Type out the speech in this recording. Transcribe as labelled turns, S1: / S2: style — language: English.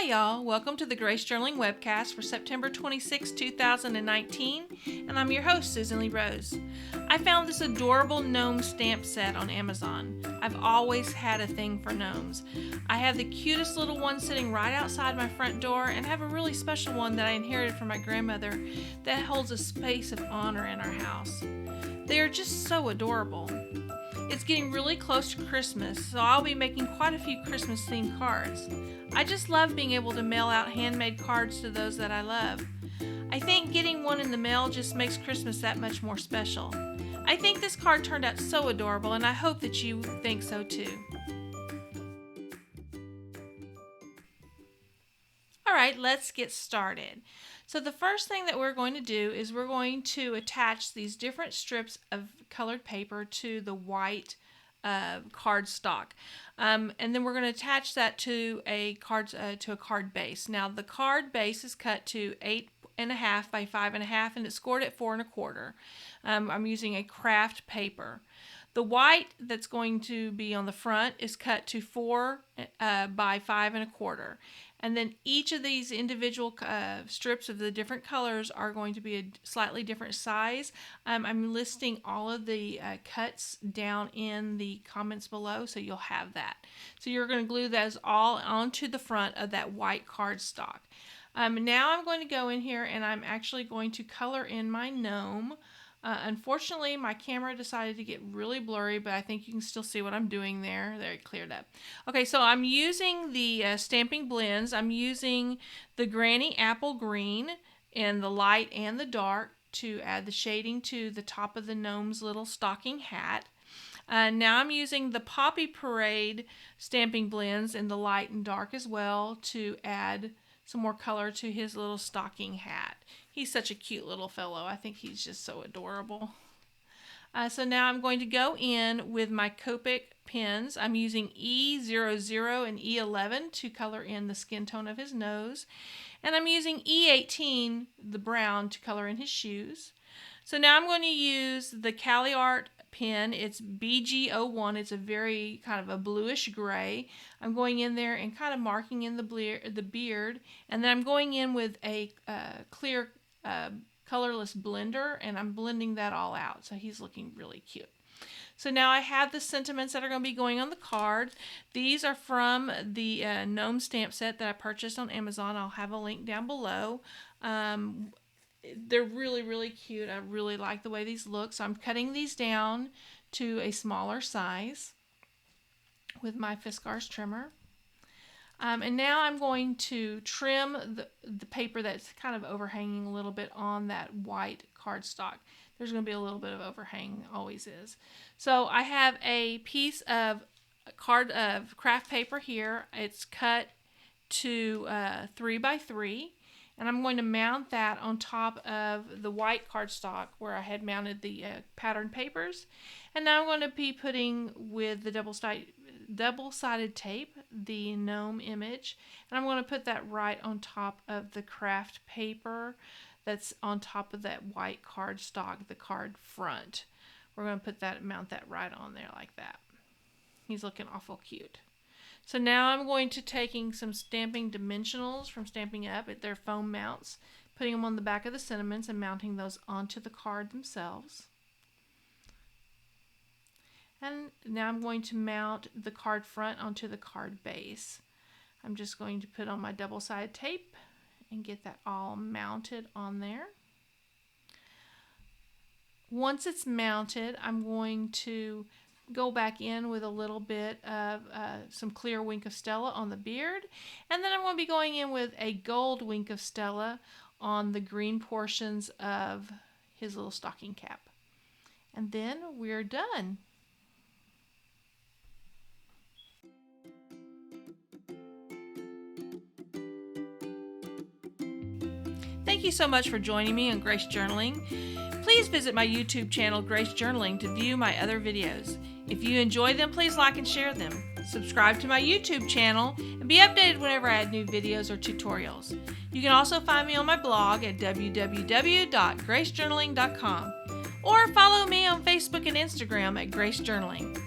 S1: y'all, welcome to the Grace Journaling webcast for September 26, 2019, and I'm your host, Susan Lee Rose. I found this adorable gnome stamp set on Amazon. I've always had a thing for gnomes. I have the cutest little one sitting right outside my front door, and I have a really special one that I inherited from my grandmother that holds a space of honor in our house. They are just so adorable. It's getting really close to Christmas, so I'll be making quite a few Christmas-themed cards. I just love being able to mail out handmade cards to those that I love. I think getting one in the mail just makes Christmas that much more special. I think this card turned out so adorable, and I hope that you think so too. Alright, let's get started. So the first thing that we're going to do is we're going to attach these different strips of colored paper to the white cardstock. And then we're going to attach that to a card base. Now the card base is cut to 8.5 by 5.5 and it's scored at 4 1/4. I'm using a Kraft paper. The white that's going to be on the front is cut to 4 by 5 1/4. And then each of these individual strips of the different colors are going to be a slightly different size. I'm listing all of the cuts down in the comments below, so you'll have that. So you're going to glue those all onto the front of that white cardstock. Now I'm going to go in here and I'm actually going to color in my gnome. Unfortunately, my camera decided to get really blurry, but I think you can still see what I'm doing there. There, it cleared up. Okay, so I'm using the stamping blends. I'm using the Granny Apple Green in the light and the dark to add the shading to the top of the gnome's little stocking hat. Now I'm using the Poppy Parade stamping blends in the light and dark as well to add some more color to his little stocking hat. He's such a cute little fellow. I think he's just so adorable. So now I'm going to go in with my Copic pens. I'm using E00 and E11 to color in the skin tone of his nose. And I'm using E18, the brown, to color in his shoes. So now I'm going to use the Cali Art pen. It's BG01. It's a very kind of a bluish gray. I'm going in there and kind of marking in the beard. And then I'm going in with a clear colorless blender, and I'm blending that all out. So he's looking really cute. So now I have the sentiments that are going to be going on the card. These are from the gnome stamp set that I purchased on Amazon. I'll have a link down below. They're really, really cute. I really like the way these look. So I'm cutting these down to a smaller size with my Fiskars trimmer. And now I'm going to trim the paper that's kind of overhanging a little bit on that white cardstock. There's going to be a little bit of overhang, always is. So I have a piece of craft paper here. It's cut to 3 by 3. And I'm going to mount that on top of the white cardstock where I had mounted the pattern papers. And now I'm going to be putting with the double-sided tape the gnome image. And I'm going to put that right on top of the Kraft paper that's on top of that white cardstock, the card front. We're going to mount that right on there like that. He's looking awful cute. So now I'm going to taking some stamping dimensionals from Stamping Up at their foam mounts, putting them on the back of the sentiments and mounting those onto the card themselves. And now I'm going to mount the card front onto the card base. I'm just going to put on my double-sided tape and get that all mounted on there. Once it's mounted, I'm going to go back in with a little bit of some clear Wink of Stella on the beard, and then I'm going to be going in with a gold Wink of Stella on the green portions of his little stocking cap. And then we're done. Thank you so much for joining me on Grace Journaling. Please visit my YouTube channel, Grace Journaling, to view my other videos. If you enjoy them, please like and share them. Subscribe to my YouTube channel and be updated whenever I add new videos or tutorials. You can also find me on my blog at www.gracejournaling.com or follow me on Facebook and Instagram at Grace Journaling.